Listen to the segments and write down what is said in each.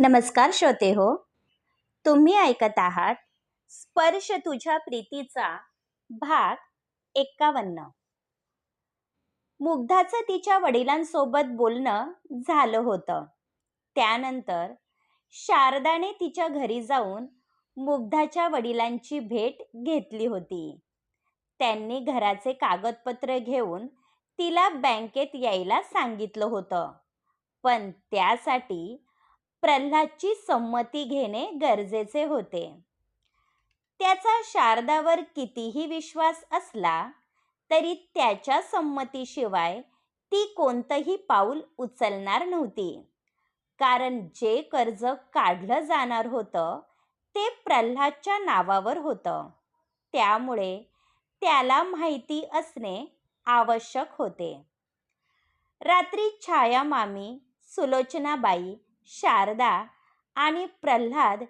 नमस्कार श्रोते हो. तुम्ही ऐकत आहात स्पर्श तुझ्या प्रीतीचा भाग 51. मुग्धाचं तिच्या वडिलांसोबत बोलणं झालं होतं. त्यानंतर शारदाने तिच्या घरी जाऊन मुग्धाच्या वडिलांची भेट घेतली होती. त्यांनी घराचे कागदपत्र घेऊन तिला बँकेत यायला सांगितलं होतं, पण त्यासाठी प्रल्हादची संमती घेणे गरजेचे होते. त्याचा शारदावर कितीही विश्वास असला तरी त्याच्या संमतीशिवाय ती कोणतंही पाऊल उचलणार नव्हती. कारण जे कर्ज काढलं जाणार होतं ते प्रल्हादच्या नावावर होतं. त्यामुळे त्याला माहिती असणे आवश्यक होते. रात्री छाया मामी, सुलोचनाबाई, शारदा आणि प्रल्हाद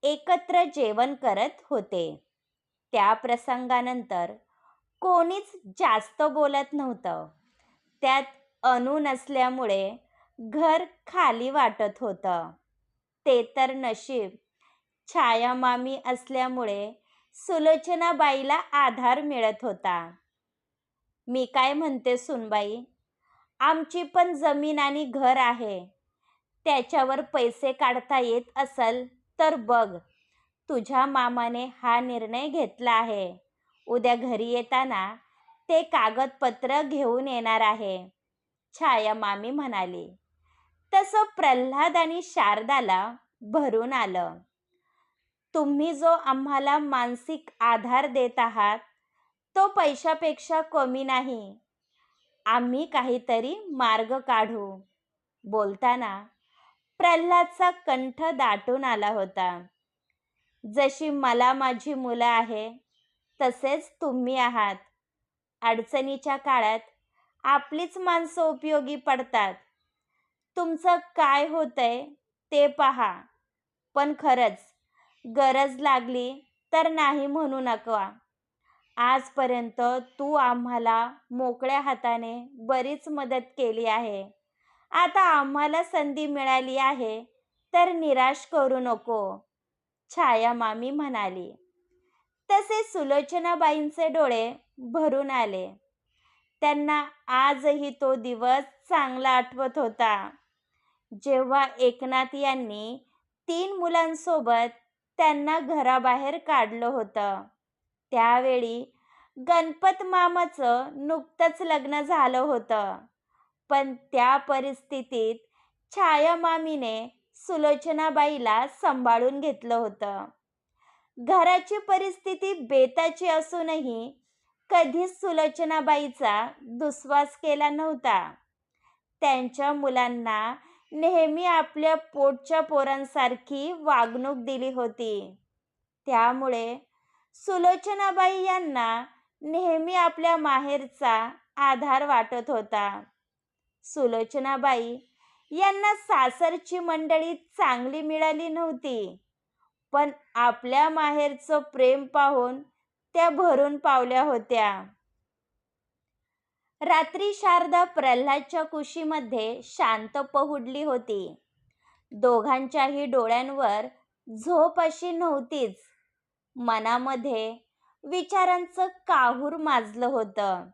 एकत्र जेवण करत होते. त्या प्रसंगानंतर कोणीच जास्त बोलत नव्हतं. त्यात अनु नसल्यामुळे घर खाली वाटत होतं. ते तर नशीब. छाया मामी असल्यामुळे सुलोचनाबाईला आधार मिळत होता. मी काय म्हणते सुनबाई, आमची पण जमीन आणि घर आहे. त्याच्यावर पैसे काढता येत असेल तर बघ. तुझ्या मामाने हा निर्णय घेतला आहे. उद्या घरी येताना ते कागदपत्र घेऊन येणार आहे, छाया मामी म्हणाली. तसं प्रल्हाद आणि शारदाला भरून आलं. तुम्ही जो आम्हाला मानसिक आधार देत आहात तो पैशापेक्षा कमी नाही. आम्ही काहीतरी मार्ग काढू. बोलताना प्रल्हादचा कंठ दाटून आला होता. जशी मला माझी मुलं आहे तसेच तुम्ही आहात. अडचणीच्या काळात आपलीच माणसं उपयोगी पडतात. तुमचं काय होतंय ते पहा, पण खरंच गरज लागली तर नाही म्हणू नका. आजपर्यंत तू आम्हाला मोकळ्या हाताने बरीच मदत केली आहे. आता आम्हाला संधी मिळाली आहे तर निराश करू नको, छाया मामी म्हणाली. तसे सुलोचनाबाईंचे डोळे भरून आले. त्यांना आजही तो दिवस चांगला आठवत होता, जेव्हा एकनाथ यांनी 3 मुलांसोबत त्यांना घराबाहेर काढलं होतं. त्यावेळी गणपत मामाचं नुकतंच लग्न झालं होतं. पण त्या परिस्थितीत छाया मामीने सुलोचनाबाईला सांभाळून घेतलं होतं. घराची परिस्थिती बेताची असूनही कधीच सुलोचनाबाईचा दुस्वास केला नव्हता. त्यांच्या मुलांना नेहमी आपल्या पोटच्या पोरांसारखी वागणूक दिली होती. त्यामुळे सुलोचनाबाई यांना नेहमी आपल्या माहेरचा आधार वाटत होता. सुलोचनाबाई यांना सासरची मंडळी चांगली मिळाली नव्हती, पण आपल्या माहेरचं प्रेम पाहून त्या भरून पावल्या होत्या. रात्री शारदा प्रल्हादच्या कुशीमध्ये शांत पहुडली होती. दोघांच्याही डोळ्यांवर झोप अशी नव्हतीच. मनामध्ये विचारांचं काहूर माजलं होतं.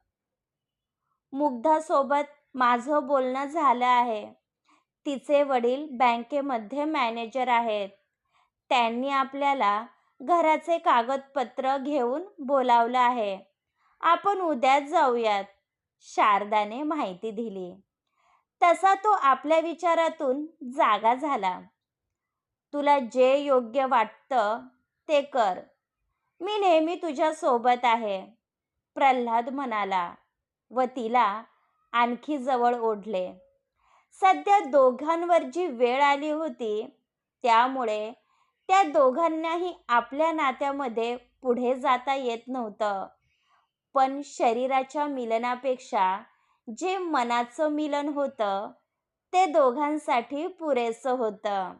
मुग्धासोबत माझं बोलणं झालं आहे. तिचे वडील बँकेमध्ये मॅनेजर आहेत. त्यांनी आपल्याला घराचे कागदपत्र घेऊन बोलावलं आहे. आपण उद्याच जाऊयात, शारदाने माहिती दिली. तसा तो आपल्या विचारातून जागा झाला. तुला जे योग्य वाटतं ते कर. मी नेहमी तुझ्या सोबत आहे, प्रल्हाद म्हणाला व तिला आणखी जवळ ओढले. सध्या दोघांवर जी वेळ आली होती त्यामुळे त्या दोघांनाही आपल्या नात्यामध्ये पुढे जाता येत नव्हतं. पण शरीराच्या मिलनापेक्षा जे मनाचं मिलन होतं ते दोघांसाठी पुरेसं होतं.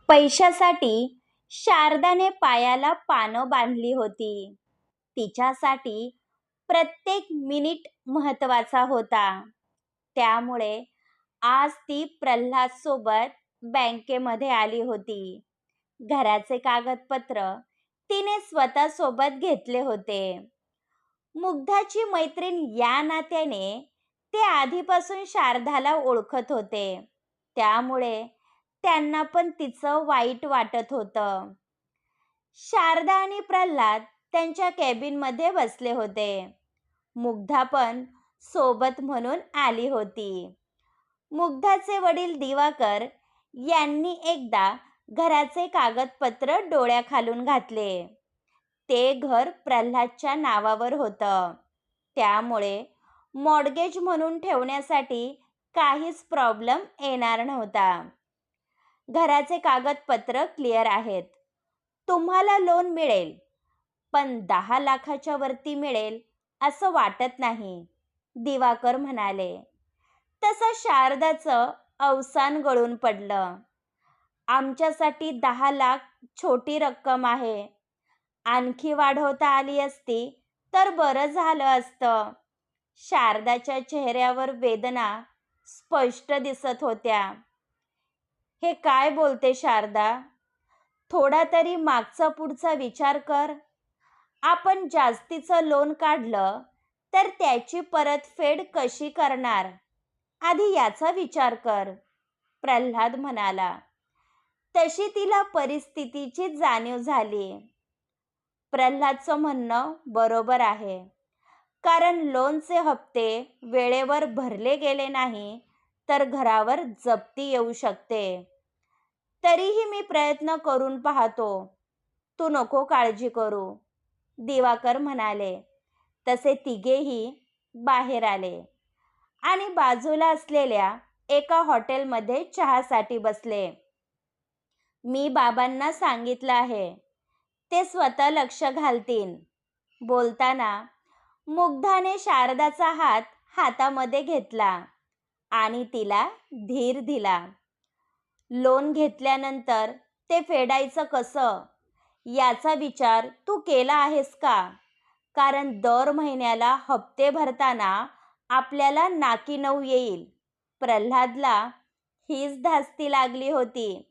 पैशासाठी शारदाने पायाला पानं बांधली होती. तिच्यासाठी प्रत्येक मिनिट महत्त्वाचा होता. त्यामुळे आज ती प्रल्हाद सोबत बँकेमध्ये आली होती. घराचे कागदपत्र तिने स्वतः सोबत घेतले होते. मुग्धाची मैत्रीण या नात्याने ते आधीपासून शारदाला ओळखत होते. त्यामुळे त्यांना पण तिचं वाईट वाटत होतं. शारदा आणि प्रल्हाद त्यांच्या केबिनमध्ये बसले होते. मुग्धा पण सोबत म्हणून आली होती. मुग्धाचे वडील दिवाकर यांनी एकदा घराचे कागदपत्र डोळ्याखालून घातले. ते घर प्रल्हादच्या नावावर होतं. त्यामुळे मॉर्गेज म्हणून ठेवण्यासाठी काहीच प्रॉब्लेम येणार नव्हता. घराचे कागदपत्र क्लिअर आहेत. तुम्हाला लोन मिळेल, पण 10 लाखाच्या वरती मिळेल असं वाटत नाही, दिवाकर म्हणाले. तसं शारदाचं अवसान गळून पडलं. आमच्यासाठी 10 लाख छोटी रक्कम आहे. आणखी वाढवता आली असती तर बरं झालं असतं. शारदाच्या चेहऱ्यावर वेदना स्पष्ट दिसत होत्या. हे काय बोलते शारदा? थोडा तरी मागचा पुढचा विचार कर. आपण जास्तीचं लोन काढलं तर त्याची परतफेड कशी करणार? आधी याचा विचार कर, प्रल्हाद म्हणाला. तशी तिला परिस्थितीची जाणीव झाली. प्रल्हादचं म्हणणं बरोबर आहे. कारण लोनचे हप्ते वेळेवर भरले गेले नाही तर घरावर जप्ती येऊ शकते. तरीही मी प्रयत्न करून पाहतो. तू नको काळजी करू, दिवाकर म्हणाले. तसे तिघेही बाहेर आले आणि बाजूला असलेल्या एका हॉटेलमध्ये चहासाठी बसले. मी बाबांना सांगितलं आहे, ते स्वतः लक्ष घालतील. बोलताना मुग्धाने शारदाचा हात हातामध्ये घेतला आणि तिला धीर दिला. लोन घेतल्यानंतर ते फेडायचं कसं याचा विचार तू केला आहेस का? कारण दर महिन्याला हप्ते भरताना आपल्याला नाकीनऊ येईल. प्रल्हादला हीच धास्ती लागली होती.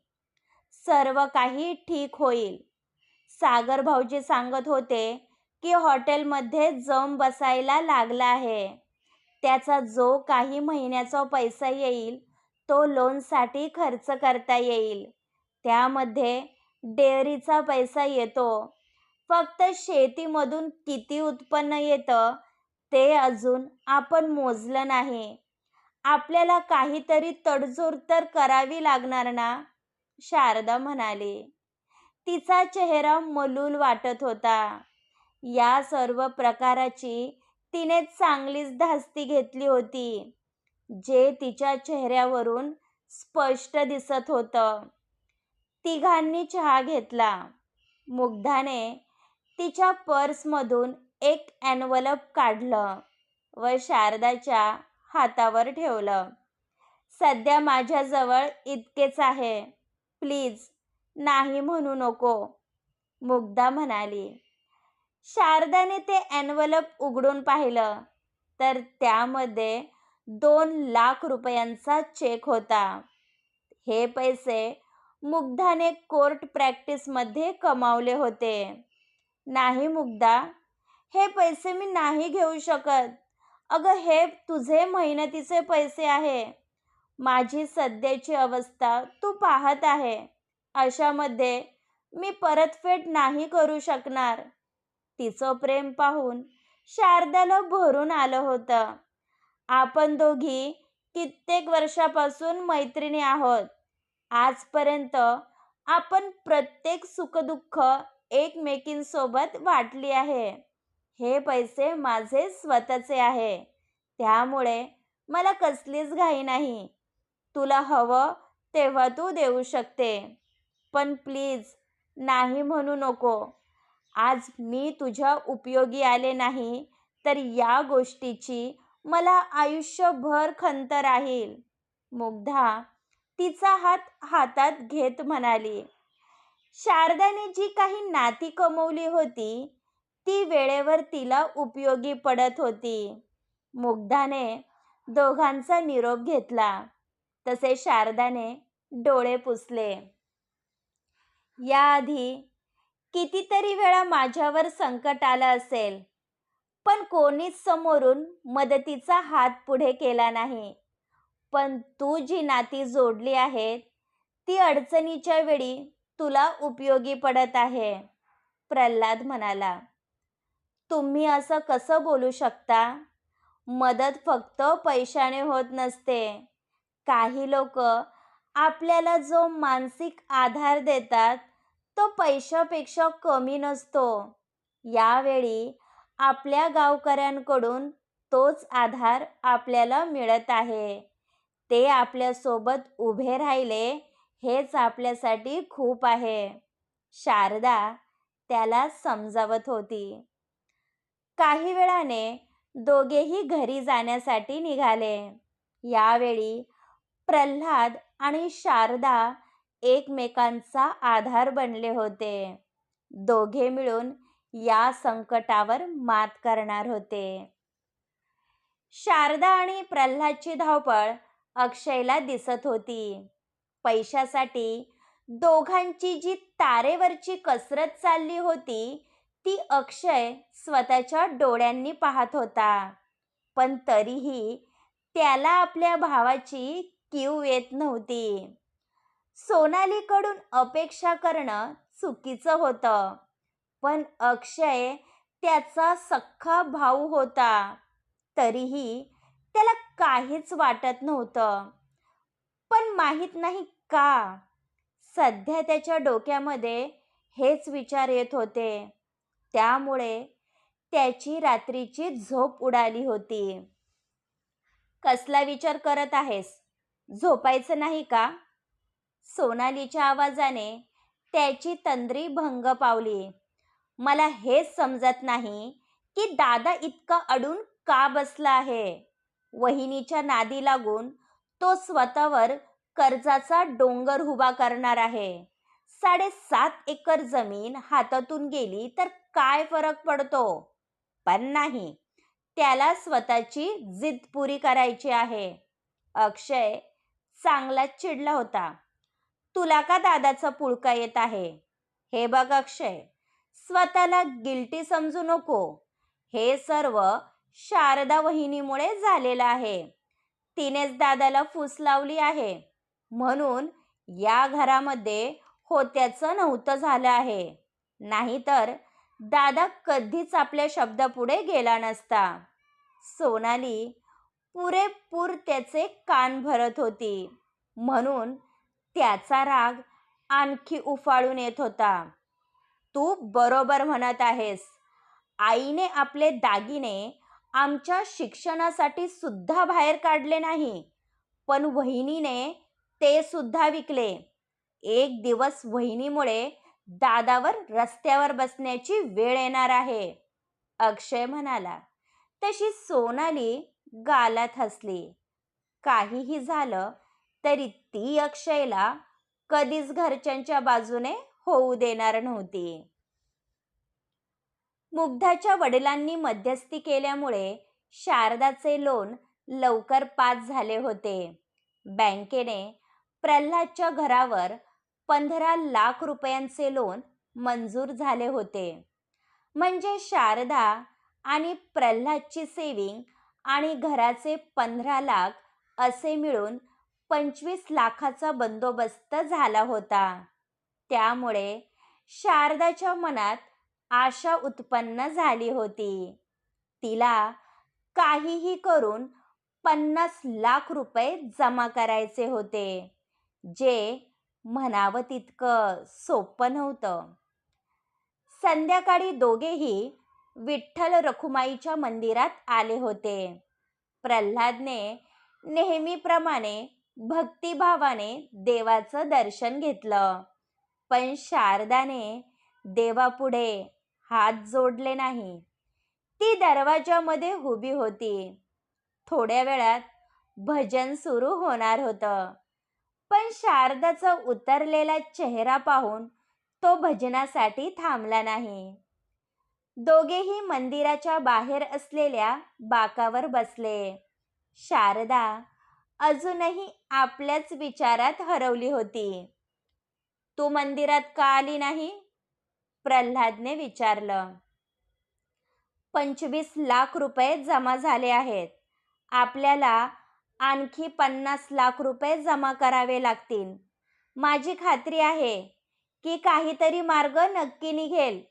सर्व काही ठीक होईल. सागर भाऊजी सांगत होते की हॉटेलमध्ये जम बसायला लागला आहे. त्याचा जो काही महिन्याचा पैसा येईल तो लोनसाठी खर्च करता येईल. त्यामध्ये डेअरीचा पैसा येतो. फक्त शेतीमधून किती उत्पन्न येतं ते अजून आपण मोजलं नाही. आपल्याला काहीतरी तडजोड तर करावी लागणार ना, शारदा म्हणाली. तिचा चेहरा मलूल वाटत होता. या सर्व प्रकाराची तिने चांगलीच धास्ती घेतली होती, जे तिच्या चेहऱ्यावरून स्पष्ट दिसत होतं. तिघांनी चहा घेतला. मुग्धाने तिच्या पर्समधून एक एन्व्हलप काढलं व शारदाच्या हातावर ठेवलं. सध्या माझ्याजवळ इतकेच आहे. प्लीज नाही म्हणू नको, मुग्धा म्हणाली. शारदाने ते एन्व्हलप उघडून पाहिलं तर त्यामध्ये 2 लाख रुपयांचा चेक होता. हे पैसे मुग्धाने कोर्ट प्रॅक्टिसमध्ये कमावले होते. नाही मुग्धा, हे पैसे मी नाही घेऊ शकत. अगं, हे तुझे मेहनतीचे पैसे आहे. माझी सध्याची अवस्था तू पाहत आहे. अशामध्ये मी परतफेड नाही करू शकणार. तिचं प्रेम पाहून शारदाला भरून आलं होतं. आपण दोघी कित्येक वर्षापासून मैत्रिणी आहोत. आजपर्यंत आपण प्रत्येक सुखदुःख एकमेकींसोबत वाटली आहे. हे पैसे माझे स्वतःचे आहे. त्यामुळे मला कसलीच घाई नाही. तुला हवं तेव्हा तू देऊ शकते. पण प्लीज नाही म्हणू नको. आज मी तुझ्या उपयोगी आले नाही तर या गोष्टीची मला आयुष्यभर खंत राहील. मुग्धा तिचा हात हातात घेत म्हणाली. शारदाने जी काही नाती कमवली होती ती वेळेवर तिला उपयोगी पडत होती. मुग्धाने दोघांचा निरोप घेतला. तसे शारदाने डोळे पुसले. याआधी कितीतरी वेळा माझ्यावर संकट आलं असेल, पण कोणीच समोरून मदतीचा हात पुढे केला नाही. पण तू जी नाती जोडली आहेत, ती अडचणीच्या वेळी तुला उपयोगी पडत आहे, प्रल्हाद म्हणाला. तुम्ही असं कसं बोलू शकता? मदत फक्त पैशाने होत नसते. काही लोक आपल्याला जो मानसिक आधार देतात, तो पैशापेक्षा कमी नसतो. यावेळी आपल्या गावकऱ्यांकडून तोच आधार आपल्याला मिळत आहे. ते आपल्यासोबत उभे राहिले, हेच आपल्यासाठी खूप आहे, शारदा त्याला समजावत होती. काही वेळाने दोघेही घरी जाण्यासाठी निघाले. यावेळी प्रल्हाद आणि शारदा एकमेकांचा आधार बनले होते. दोघे मिळून या संकटावर मात करणार होते. शारदा आणि प्रल्हादची धावपळ अक्षयला दिसत होती. पैशासाठी दोघांची जी तारेवरची कसरत चालली होती, ती अक्षय स्वतःच्या डोळ्यांनी पाहत होता. पण तरीही त्याला आपल्या भावाची कीव येत नव्हती. सोनालीकडून अपेक्षा करणं चुकीचं होतं, पण अक्षय त्याचा सख्खा भाऊ होता. तरीही त्याला काहीच वाटत नव्हतं. पण माहीत नाही का, सध्या त्याच्या डोक्यामध्ये हेच विचार येत होते. त्यामुळे त्याची रात्रीची झोप उडाली होती. कसला विचार करत आहेस? झोपायचं नाही का? सोनालीच्या आवाजाने त्याची तंद्री भंग पावली. मला हेच समजत नाही की दादा इतका अडून का बसला आहे. वहिनीच्या नादी लागून तो स्वतःवर कर्जाचा डोंगर उभा करणार आहे. 7.5 एकर जमीन हातातून गेली तर काय फरक पडतो? पण नाही, त्याला स्वतःची जिद पुरी करायची आहे. अक्षय चांगलाच चिडला होता. तुला का दादाचा पुळका येत आहे? हे बघ अक्षय, स्वतःला गिल्टी समजू नको. हे सर्व शारदा वहिनीमुळे झालेलं आहे. तिनेच दादाला फूस लावली आहे, म्हणून या घरामध्ये होत्याचं नव्हतं झालं आहे. नाहीतर दादा कधीच आपल्या शब्दापुढे गेला नसता. सोनाली पुरेपूर त्याचे कान भरत होती, म्हणून त्याचा राग आणखी उफाळून येत होता. तू बरोबर म्हणत आहेस. आईने आपले दागिने आमच्या शिक्षणासाठी सुद्धा बाहेर काढले नाही, पण वहिनीने ते सुद्धा विकले. एक दिवस वहिनीमुळे दादावर रस्त्यावर बसण्याची वेळ येणार आहे, अक्षय म्हणाला. तशी सोनाली गालात हसली. काहीही झालं तरी ती अक्षयला कधीच घरच्यांच्या बाजूने होऊ देणार नव्हती. मुग्धाच्या वडिलांनी मध्यस्थी केल्यामुळे शारदाचे लोन लवकर पास झाले होते. बँकेने प्रल्हादच्या घरावर 15 लाख रुपयांचे लोन मंजूर झाले होते. म्हणजे शारदा आणि प्रल्हादची सेविंग आणि घराचे 15 लाख असे मिळून 25 लाखाचा बंदोबस्त झाला होता. त्यामुळे शारदाच्या मनात आशा उत्पन्न झाली होती. तिला काहीही करून 50 लाख रुपये जमा करायचे होते, जे म्हणावं तितकं सोपं नव्हतं. संध्याकाळी दोघेही विठ्ठल रखुमाईच्या मंदिरात आले होते. प्रल्हादने नेहमीप्रमाणे भक्तिभावाने देवाचं दर्शन घेतलं, पण शारदाने देवापुढे हात जोडले नाही. ती दरवाजामध्ये उभी होती. थोड्या वेळात भजन सुरू होणार होतं, पण शारदाचा उतरलेला चेहरा पाहून तो भजनासाठी थांबला नाही. दोघेही मंदिराच्या बाहेर असलेल्या बाकावर बसले. शारदा अजूनही आपल्याच विचारात हरवली होती. तू मंदिरात का आली नाही? प्रल्हादने विचारलं. 25 लाख रुपये जमा झाले आहेत. आपल्याला आणखी 50 लाख रुपये जमा करावे लागतील. माझी खात्री आहे की काहीतरी मार्ग नक्की निघेल,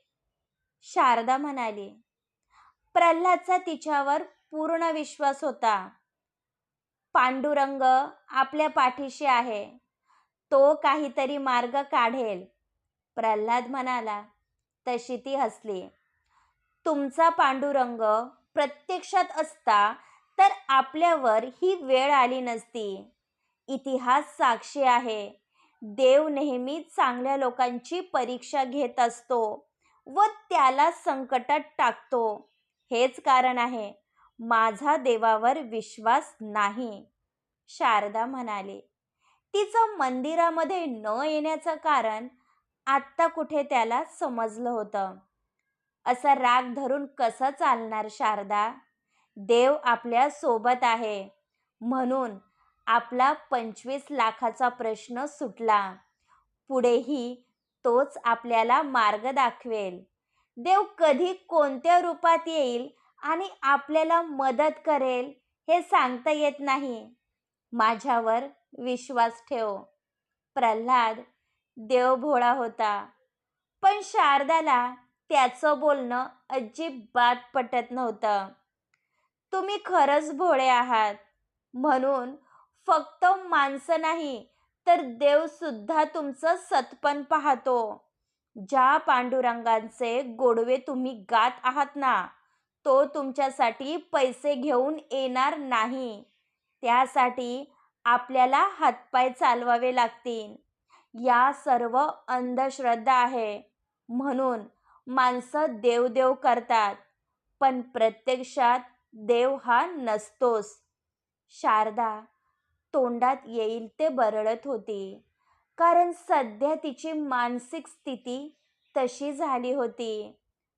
शारदा म्हणाली. प्रल्हादचा तिच्यावर पूर्ण विश्वास होता. पांडुरंग आपल्या पाठीशी आहे. तो काहीतरी मार्ग काढेल, प्रल्हाद म्हणाला. तशी ती हसली. तुमचा पांडुरंग प्रत्यक्षात असता तर आपल्यावर ही वेळ आली नसती. इतिहास साक्षी आहे. देव नेहमी चांगल्या लोकांची परीक्षा घेत असतो व त्याला संकटात टाकतो. हेच कारण आहे माझा देवावर विश्वास नाही, शारदा म्हणाली. तिचं मंदिरामध्ये न येण्याचं कारण आत्ता कुठे त्याला समजलं होतं. असा राग धरून कसं चालणार शारदा? देव आपल्या सोबत आहे म्हणून आपला 25 लाखाचा प्रश्न सुटला. पुढेही तोच आपल्याला मार्ग दाखवेल. देव कधी कोणत्या रूपात येईल आणि आपल्याला मदत करेल हे सांगता येत नाही. माझ्यावर विश्वास ठेव. प्रल्हाद देवभोळा होता, पण शारदाला त्याचं बोलणं अजिबात पटत नव्हतं. तुम्ही खरंच भोळे आहात म्हणून फक्त माणसं नाही तर देव सुद्धा तुमचं सत्पन पाहतो. ज्या पांडुरंगांचे गोडवे तुम्ही गात आहात ना, तो तुमच्यासाठी पैसे घेऊन येणार नाही. त्यासाठी आपल्याला हातपाय चालवावे लागतील. या सर्व अंधश्रद्धा आहे म्हणून माणसं देव करतात, पण प्रत्यक्षात देव हा नसतोस. शारदा तोंडात येईल ते बरळत होती, कारण सध्या तिची मानसिक स्थिती तशी झाली होती.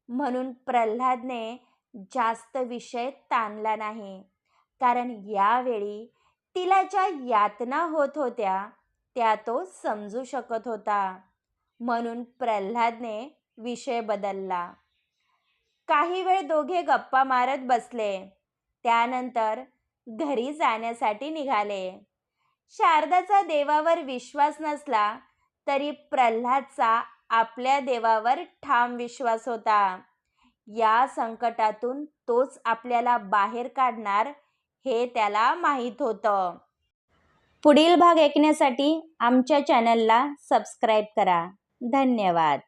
म्हणून प्रल्हादने जास्त विषय ताणला नाही, कारण यावेळी तिला ज्या यातना होत होत्या त्या तो समजू शकत होता. म्हणून प्रल्हादने विषय बदलला. काही वेळ दोघे गप्पा मारत बसले. त्यानंतर घरी जाण्यासाठी निघाले. शारदाचा देवावर विश्वास नसला तरी प्रल्हादचा आपल्या देवावर ठाम विश्वास होता. या संकटातून तोच आपल्याला बाहेर काढणार हे त्याला माहीत होतं. पुढील भाग ऐकण्यासाठी आमच्या चॅनलला सबस्क्राईब करा. धन्यवाद.